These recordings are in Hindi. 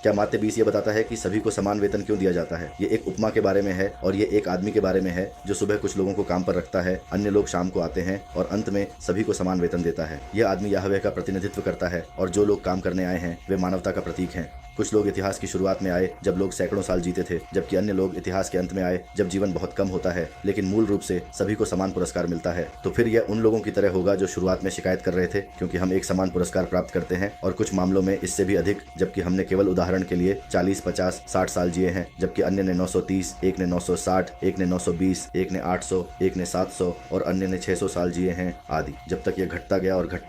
क्या मात्य 20 ये बताता है कि सभी को समान वेतन क्यों दिया जाता है? ये एक उपमा के बारे में है और ये एक आदमी के बारे में है जो सुबह कुछ लोगों को काम पर रखता है, अन्य लोग शाम को आते हैं और अंत में सभी को समान वेतन देता है। यह आदमी याहवेह का प्रतिनिधित्व करता है और जो लोग काम करने आए हैं वे मानवता का प्रतीक हैं। कुछ लोग इतिहास की शुरुआत में आए जब लोग सैकड़ों साल जीते थे, जबकि अन्य लोग इतिहास के अंत में आए जब जीवन बहुत कम होता है, लेकिन मूल रूप से सभी को समान पुरस्कार मिलता है। तो फिर यह उन लोगों की तरह होगा जो शुरुआत में शिकायत कर रहे थे क्योंकि हम एक समान पुरस्कार प्राप्त करते हैं और कुछ मामलों में इससे भी अधिक, जबकि हमने केवल उदाहरण के लिए 40, 50, 60 साल जिए हैं, जबकि अन्य ने 930, एक ने 960, एक ने 920, एक ने 800, एक ने 700 और अन्य ने 600 साल जिए हैं आदि। जब तक यह घटता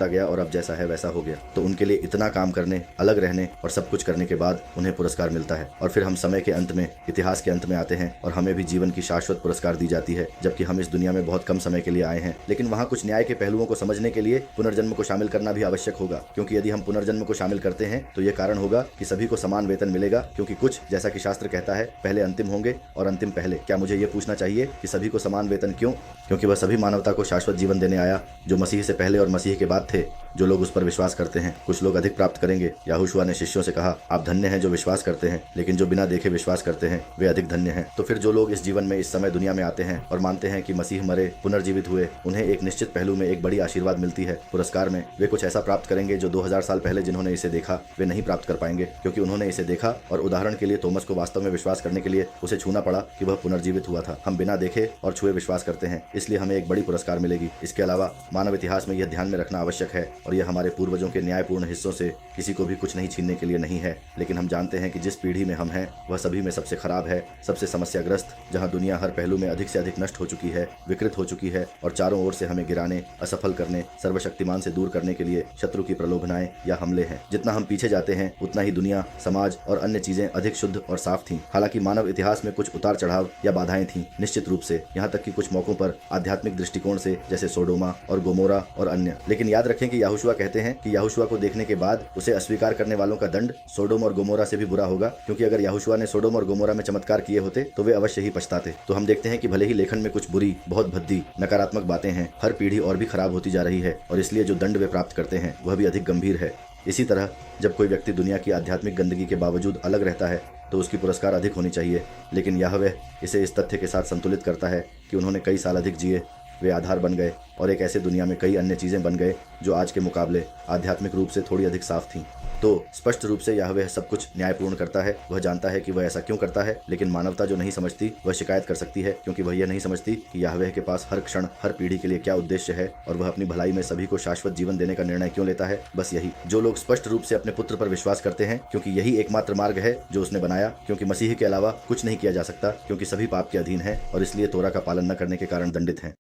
गया और अब जैसा है वैसा हो गया। तो उनके लिए इतना काम करने, अलग रहने और सब कुछ करने के बाद उन्हें पुरस्कार मिलता है। और फिर हम समय के अंत में, इतिहास के अंत में आते हैं और हमें भी जीवन की शाश्वत पुरस्कार दी जाती है, जबकि हम इस दुनिया में बहुत कम समय के लिए आए हैं। लेकिन वहाँ कुछ न्याय के पहलुओं को समझने के लिए पुनर्जन्म को शामिल करना भी आवश्यक होगा, क्योंकि यदि हम पुनर्जन्म को शामिल करते हैं तो ये कारण होगा कि सभी को समान वेतन मिलेगा, क्योंकि कुछ, जैसा कि शास्त्र कहता है, पहले अंतिम होंगे और अंतिम पहले। क्या मुझे ये पूछना चाहिए कि सभी को समान वेतन क्यों? क्योंकि वह सभी मानवता को शाश्वत जीवन देने आया जो मसीह से पहले और मसीह के बाद थे, जो लोग उस पर विश्वास करते हैं। कुछ लोग अधिक प्राप्त करेंगे। यहोशुआ ने शिष्यों से कहा, आप धन्य हैं जो विश्वास करते हैं, लेकिन जो बिना देखे विश्वास करते हैं वे अधिक धन्य हैं। तो फिर जो लोग इस जीवन में इस समय दुनिया में आते हैं और मानते हैं कि मसीह मरे, पुनर्जीवित हुए, उन्हें एक निश्चित पहलू में एक बड़ी आशीर्वाद मिलती है। पुरस्कार में वे कुछ ऐसा प्राप्त करेंगे जो 2000 साल पहले जिन्होंने इसे देखा वे नहीं प्राप्त कर पाएंगे, क्योंकि उन्होंने इसे देखा और उदाहरण के लिए थॉमस को वास्तव में विश्वास करने के लिए उसे छूना पड़ा कि वह पुनर्जीवित हुआ था। हम बिना देखे और छुए विश्वास करते हैं, इसलिए हमें एक बड़ी पुरस्कार मिलेगी। इसके अलावा मानव इतिहास में यह ध्यान में रखना आवश्यक है, और यह हमारे पूर्वजों के न्यायपूर्ण हिस्सों से किसी को भी कुछ नहीं छीनने के लिए नहीं है, लेकिन हम जानते हैं कि जिस पीढ़ी में हम हैं वह सभी में सबसे खराब है, सबसे समस्याग्रस्त, जहां दुनिया हर पहलू में अधिक से अधिक नष्ट हो चुकी है, विकृत हो चुकी है और चारों ओर से हमें गिराने, असफल करने, सर्वशक्तिमान से दूर करने के लिए शत्रु की प्रलोभनाएं या हमले हैं। जितना हम पीछे जाते हैं उतना ही दुनिया, समाज और अन्य चीजें अधिक शुद्ध और साफ थीं। हालांकि मानव इतिहास में कुछ उतार चढ़ाव या बाधाएं थीं, निश्चित रूप से, यहाँ तक कि कुछ मौकों पर आध्यात्मिक दृष्टिकोण से, जैसे सोडोमा और गोमोरा और अन्य। लेकिन याद रखें कि यहोशुआ कहते हैं कि यहोशुआ को देखने के बाद उसे अस्वीकार करने वालों का दंड सोडोम और गोमोरा से भी बुरा होगा, क्योंकि अगर यहोशुआ ने सोडोम और गोमोरा में चमत्कार किए होते तो वे अवश्य ही पछताते। तो हम देखते हैं कि भले ही लेखन में कुछ बुरी, बहुत भद्दी, नकारात्मक बातें हैं, हर पीढ़ी और भी खराब होती जा रही है और इसलिए जो दंड वे प्राप्त करते हैं वह भी अधिक गंभीर है। इसी तरह जब कोई व्यक्ति दुनिया की आध्यात्मिक गंदगी के बावजूद अलग रहता है तो उसकी पुरस्कार अधिक होनी चाहिए, लेकिन याहवेह इसे इस तथ्य के साथ संतुलित करता है कि उन्होंने कई साल अधिक जिए, वे आधार बन गए और एक ऐसे दुनिया में कई अन्य चीजें बन गए जो आज के मुकाबले आध्यात्मिक रूप से थोड़ी अधिक साफ थीं। तो स्पष्ट रूप से याहवेह सब कुछ न्यायपूर्ण करता है। वह जानता है कि वह ऐसा क्यों करता है, लेकिन मानवता जो नहीं समझती वह शिकायत कर सकती है, क्योंकि वह यह नहीं समझती कि याहवेह के पास हर क्षण, हर पीढ़ी के लिए क्या उद्देश्य है और वह अपनी भलाई में सभी को शाश्वत जीवन देने का निर्णय क्यों लेता है। बस यही। जो लोग स्पष्ट रूप से अपने पुत्र पर विश्वास करते हैं, क्योंकि यही एकमात्र मार्ग है जो उसने बनाया, क्योंकि मसीह के अलावा कुछ नहीं किया जा सकता, क्योंकि सभी पाप के अधीन है और इसलिए तोरा का पालन न करने के कारण दंडित हैं।